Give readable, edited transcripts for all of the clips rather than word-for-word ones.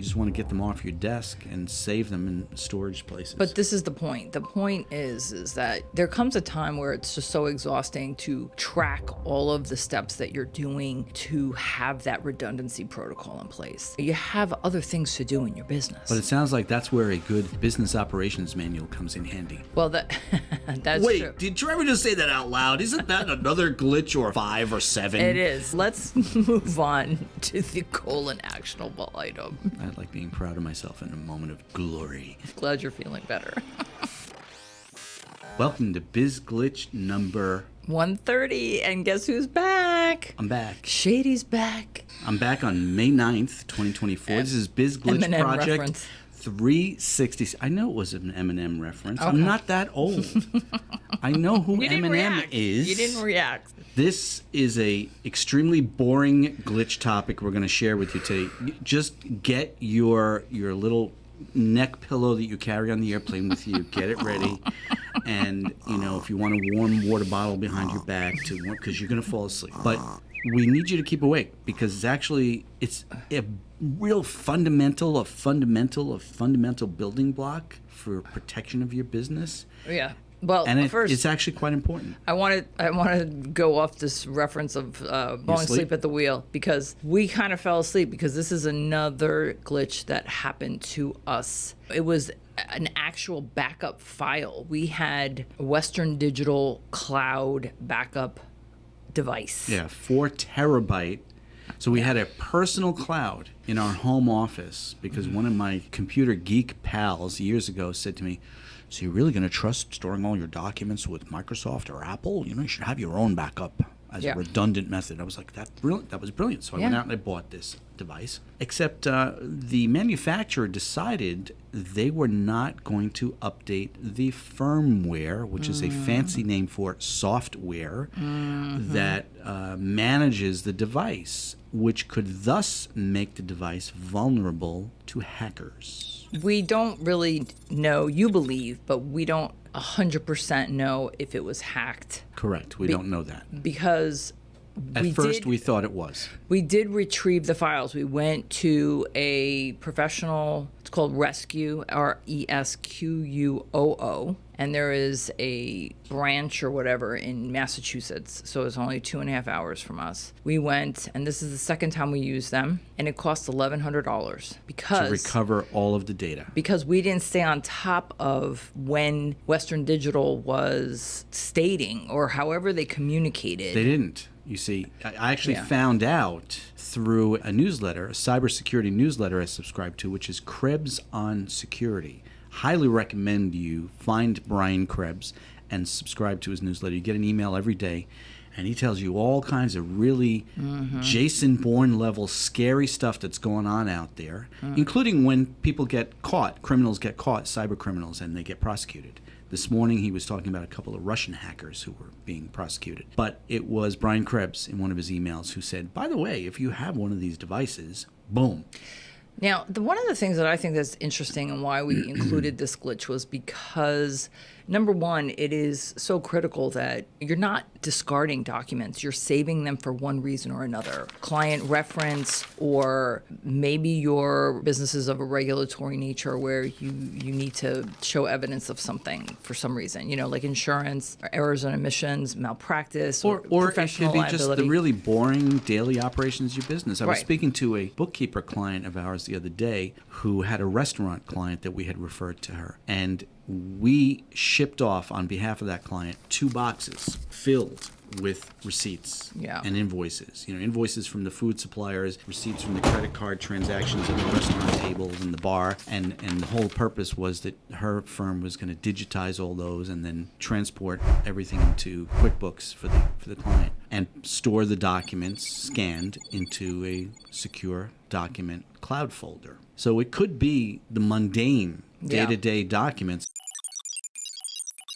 You just want to get them off your desk and save them in storage places. But this is the point. The point is that there comes a time where it's just so exhausting to track all of the steps that you're doing to have that redundancy protocol in place. You have other things to do in your business. But it sounds like that's where a good business operations manual comes in handy. Well, that's Wait, true. did Trevor just say that out loud? Isn't that another glitch or 5 or 7? It is. Let's move on to the goal and actionable item. I like being proud of myself in a moment of glory. Glad you're feeling better. Welcome to Biz Glitch number 130, and guess who's back? I'm back. Shady's back. I'm back on May 9th, 2024. This is Biz Glitch M&M Project reference. 360. I know it was an M&M reference. Okay. I'm not that old. I know who You didn't M&M react. is. You didn't react. This is a extremely boring glitch topic we're going to share with you today. Just get your little neck pillow that you carry on the airplane with you. Get it ready. And, if you want a warm water bottle behind your back because you're going to fall asleep. But we need you to keep awake because it's a real fundamental building block for protection of your business. Yeah. Well, And first, it's actually quite important. I want to go off this reference of falling asleep at the wheel because we kind of fell asleep because this is another glitch that happened to us. It was an actual backup file. We had a Western Digital cloud backup device. Yeah, 4 terabyte. So we had a personal cloud in our home office because one of my computer geek pals years ago said to me, "So you're really going to trust storing all your documents with Microsoft or Apple? You should have your own backup as a redundant method." I was like, "That's brilliant. That was brilliant." So I went out and I bought this device. Except the manufacturer decided they were not going to update the firmware, which is a fancy name for software that manages the device, which could thus make the device vulnerable to hackers. We don't really know, you believe, but we don't 100% know if it was hacked. Correct. We don't know that. Because At first, we thought it was. We did retrieve the files. We went to a professional, it's called Rescue, RESQUOO, and there is a branch or whatever in Massachusetts, so it's only 2.5 hours from us. We went, and this is the second time we used them, and it cost $1,100 because to recover all of the data. Because we didn't stay on top of when Western Digital was stating or however they communicated. They didn't. You see, I actually found out through a newsletter, a cybersecurity newsletter I subscribe to, which is Krebs on Security. Highly recommend you find Brian Krebs and subscribe to his newsletter. You get an email every day, and he tells you all kinds of really Jason Bourne level scary stuff that's going on out there, including when people get caught, criminals get caught, cyber criminals, and they get prosecuted. This morning, he was talking about a couple of Russian hackers who were being prosecuted. But it was Brian Krebs in one of his emails who said, by the way, if you have one of these devices, boom. Now, one of the things that I think that's interesting and why we included this glitch was because, number one, it is so critical that you're not discarding documents. You're saving them for one reason or another. Client reference, or maybe your business is of a regulatory nature where you need to show evidence of something for some reason, like insurance, or errors and omissions, malpractice, or professional it could be liability. just the really boring daily operations of your business. I was speaking to a bookkeeper client of ours the other day who had a restaurant client that we had referred to her, and we shipped off on behalf of that client 2 boxes filled with receipts and invoices. Invoices from the food suppliers, receipts from the credit card transactions at the restaurant table and the bar. And the whole purpose was that her firm was going to digitize all those and then transport everything into QuickBooks for the client and store the documents scanned into a secure document cloud folder. So it could be the mundane day-to-day documents.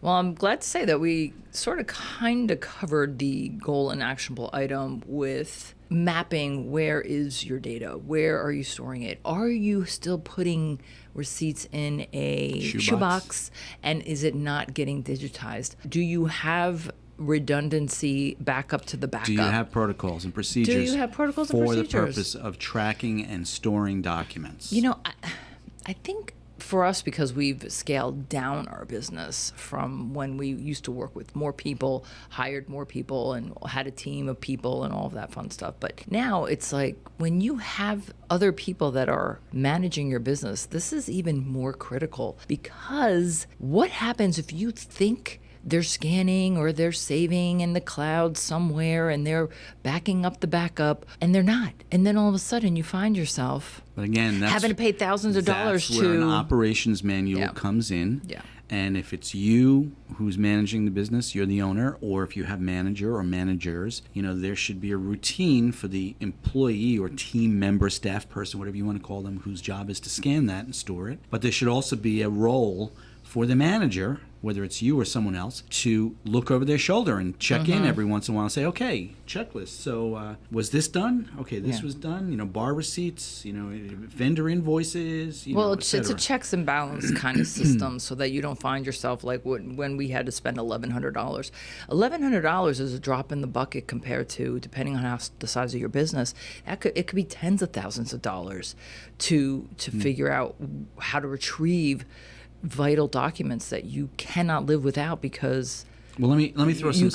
Well, I'm glad to say that we sort of kind of covered the goal and actionable item with mapping where is your data, where are you storing it, are you still putting receipts in a shoebox, and is it not getting digitized? Do you have redundancy backup to the backup. Do you have protocols and procedures? Do you have protocols and for procedures? the purpose of tracking and storing documents? You know, I think for us, because we've scaled down our business from when we used to work with more people, hired more people, and had a team of people and all of that fun stuff. But now it's like when you have other people that are managing your business, this is even more critical, because what happens if you think they're scanning or they're saving in the cloud somewhere and they're backing up the backup and they're not? And then all of a sudden you find yourself but again, having to pay thousands of dollars that's where an operations manual comes in. Yeah. And if it's you who's managing the business, you're the owner, or if you have manager or managers, there should be a routine for the employee or team member, staff person, whatever you want to call them, whose job is to scan that and store it. But there should also be a role for the manager, whether it's you or someone else, to look over their shoulder and check in every once in a while and say, okay, checklist. So was this done? Okay, this was done. Bar receipts, vendor invoices, well, it's a checks and balance kind of system, so that you don't find yourself like when we had to spend $1,100. $1,100 is a drop in the bucket compared to, depending on the size of your business, it could be tens of thousands of dollars to figure out how to retrieve vital documents that you cannot live without, because well, let me throw some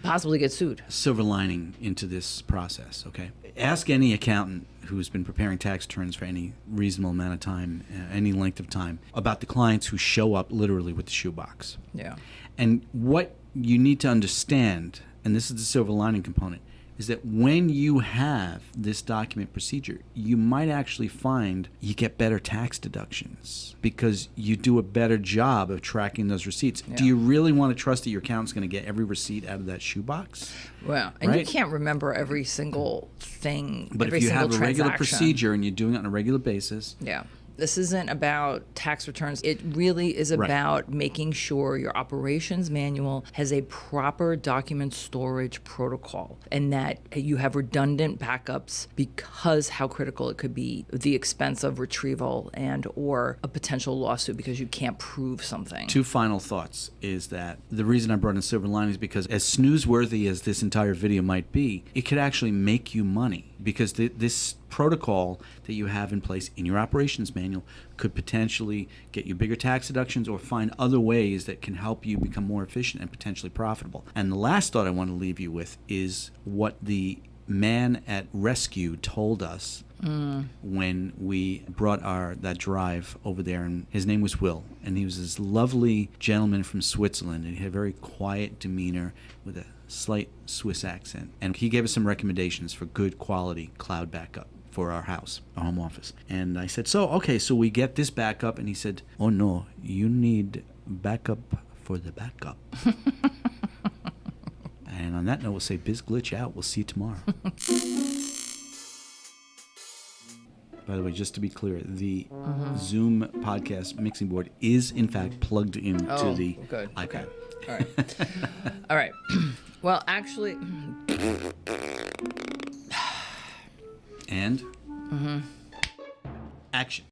possibly get sued. Silver lining into this process. Okay, ask any accountant who's been preparing tax returns for any reasonable amount of time, any length of time, about the clients who show up literally with the shoebox. Yeah, and what you need to understand, and this is the silver lining component, is that when you have this document procedure, you might actually find you get better tax deductions because you do a better job of tracking those receipts. Yeah. Do you really want to trust that your accountant's going to get every receipt out of that shoebox? Well, and you can't remember every single thing, but if you have a regular procedure and you're doing it on a regular basis, this isn't about tax returns. It really is about making sure your operations manual has a proper document storage protocol, and that you have redundant backups, because how critical it could be, the expense of retrieval and or a potential lawsuit because you can't prove something. Two final thoughts is that the reason I brought in silver lining is because, as snoozeworthy as this entire video might be, it could actually make you money, because this protocol that you have in place in your operations manual could potentially get you bigger tax deductions or find other ways that can help you become more efficient and potentially profitable. And the last thought I want to leave you with is what the man at Rescue told us when we brought that drive over there, and his name was Will, and he was this lovely gentleman from Switzerland, and he had a very quiet demeanor with a slight Swiss accent, and he gave us some recommendations for good quality cloud backup for our house, our home office. And I said, so we get this backup, and he said, oh no, you need backup for the backup. And on that note, we'll say biz glitch out. We'll see you tomorrow. By the way, just to be clear, the Zoom podcast mixing board is in fact plugged into the good. iPad. Okay. All right. All right. Well, actually. And action.